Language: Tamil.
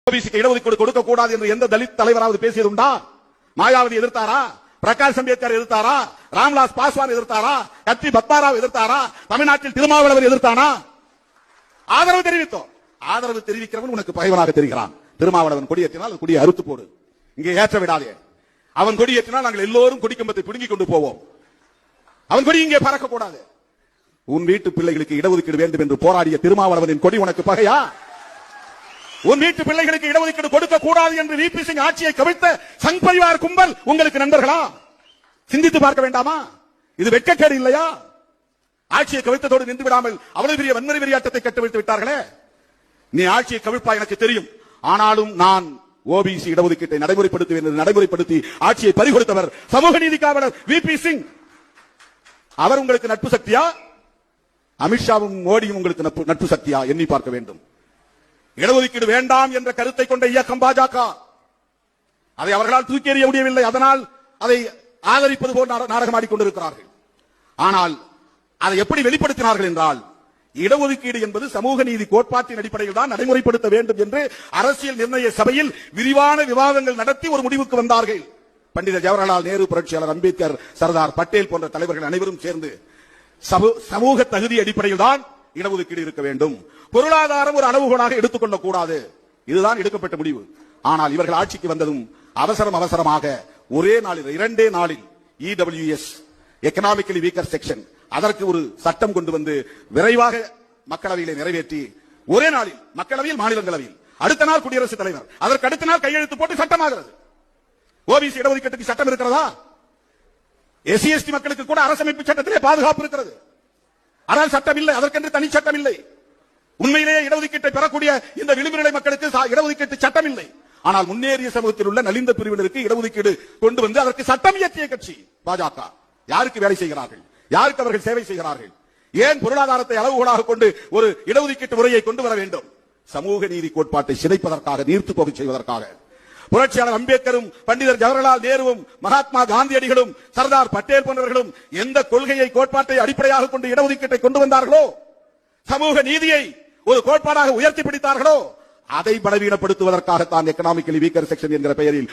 ஓபிசிக்கு இடஒதுக்கீடு கொடுக்க கூடாது என்று எந்த தலித் தலைவராவது பேசியதுண்டா? மாயாவதி எதிர்த்தாரா? பிரகாஷ் அம்பேத்கர் எதிர்த்தாரா? ராம்விலாஸ் பாஸ்வான் எதிர்த்தாரா? கத்தி பத்மாராவ் எதிர்த்தாரா? தமிழ்நாட்டில் திருமாவளவன் எதிர்த்தானா? ஆதரவு தெரிவித்தோம். ஆதரவு தெரிவிக்கிறவன் உனக்கு பகைவனாக தெரிகிறான். திருமாவளவன் கொடியேற்றினால் அது கொடியை அறுத்து போடு, இங்கே ஏற்ற விடாதே. அவன் கொடியேற்றினால் நாங்கள் எல்லோரும் கொடிக்கம்பத்தை பிடுங்கிக் கொண்டு போவோம். அவன் கொடி இங்கே பறக்க கூடாது. உன் வீட்டு பிள்ளைகளுக்கு இடஒதுக்கீடு வேண்டும் என்று போராடிய திருமாவளவனின் கொடி உனக்கு பகையா? உன் வீட்டு பிள்ளைகளுக்கு இடஒதுக்கீடு கொடுக்க கூடாது என்று விபி சிங் ஆட்சியை கவிழ்த்த சங் பரிவார் கும்பல் உங்களுக்கு நண்பர்களா? சிந்தித்து பார்க்க வேண்டாமா? இது வெட்கக்கேடு இல்லையா? ஆட்சியை கவிழ்த்ததோடு நின்று விடாமல் அவ்வளவு பெரிய வன்முறை வெறியாட்டத்தை கட்டவிழ்த்து விட்டார்களே. நீ ஆட்சியை கவிழ்ப்பா எனக்கு தெரியும். ஆனாலும் நான் ஓபிசி இடஒதுக்கீட்டை நடைமுறைப்படுத்துவேன். நடைமுறைப்படுத்தி ஆட்சியை பறிகொடுத்தவர் சமூக நீதி காவலர் விபி சிங். அவர் உங்களுக்கு நட்பு சக்தியா? அமித்ஷாவும் மோடியும் உங்களுக்கு நட்பு சக்தியா? எண்ணி பார்க்க வேண்டும். இடஒதுக்கீடு வேண்டாம் என்ற கருத்தை கொண்ட இயக்கம் பாஜக. அதை அவர்களால் தூக்கி எறிய முடியவில்லை. அதனால் அதை ஆதரிப்பது போல் நாடகமாடிக் கொண்டிருக்கிறார்கள். ஆனால் அதை எப்படி வெளிப்படுத்தினார்கள் என்றால், இடஒதுக்கீடு என்பது சமூக நீதி கோட்பாட்டின் அடிப்படையில் தான் நடைமுறைப்படுத்த வேண்டும் என்று அரசியல் நிர்ணய சபையில் விரிவான விவாதங்கள் நடத்தி ஒரு முடிவுக்கு வந்தார்கள். பண்டித ஜவஹர்லால் நேரு, புரட்சியாளர் அம்பேத்கர், சர்தார் பட்டேல் போன்ற தலைவர்கள் அனைவரும் சேர்ந்து சமூக தகுதி அடிப்படையில் தான் இடஒதுக்கீடு இருக்க வேண்டும், பொருளாதாரம் ஒரு அளவுகோலாக எடுத்துக்கொள்ளக் கூடாது. இதுதான் எடுக்கப்பட்ட முடிவு. ஆனால் இவர்கள் ஆட்சிக்கு வந்ததும் அவசரமாக ஒரே நாளில் 2 நாளில் EWS எக்கனாமிக்கலி வீக்கர் செக்ஷன் அதற்கு ஒரு சட்டம் கொண்டு வந்து விரைவாக மக்களவையிலே நிறைவேற்றி ஒரே நாளில் மக்களவையில் மாநிலங்களவையில் அடுத்த நாள் குடியரசுத் தலைவர், அதற்கு அடுத்த நாள் கையெழுத்து போட்டு சட்டமாகிறது. ஓபிசி இடஒதுக்கீட்டுக்கு சட்டம் இருக்கிறதா? SC ST மக்களுக்கு கூட அரசமைப்பு சட்டத்திலே பாதுகாப்பு இருக்கிறது. ஆனால் சட்டம் இல்லை, அதற்கென்று தனி சட்டம் இல்லை. உண்மையிலேயே இடஒதுக்கீட்டை பெறக்கூடிய இந்த விளிம்பு நிலை மக்களுக்கு இடஒதுக்கீட்டு சட்டம் இல்லை. ஆனால் முன்னேறிய சமூகத்தில் உள்ள நலிந்த பிரிவினருக்கு இடஒதுக்கீடு கொண்டு வந்து அதற்கு சட்டம் இயற்றிய கட்சி பாஜக. யாருக்கு வேலை செய்கிறார்கள்? யாருக்கு அவர்கள் சேவை செய்கிறார்கள்? ஏன் பொருளாதாரத்தை அளவுகோலாக கொண்டு ஒரு இடஒதுக்கீட்டு முறையை கொண்டு வர வேண்டும்? சமூக நீதி கோட்பாட்டை சிதைப்பதற்காக, நீர்த்து போக செய்வதற்காக. புரட்சியாளர் அம்பேத்கரும், பண்டிதர் ஜவஹர்லால் நேருவும், மகாத்மா காந்தியடிகளும், சர்தார் பட்டேல் போன்றவர்களும் எந்த கொள்கையை, கோட்பாட்டை அடிப்படையாக கொண்டு இடஒதுக்கீட்டை கொண்டு வந்தார்களோ, சமூக நீதியை ஒரு கோட்பாடாக உயர்த்தி பிடித்தார்களோ, அதை பலவீனப்படுத்துவதற்காகத்தான் எக்கனாமிக்கலி வீக்கர் செக்ஷன் என்கிற பெயரில்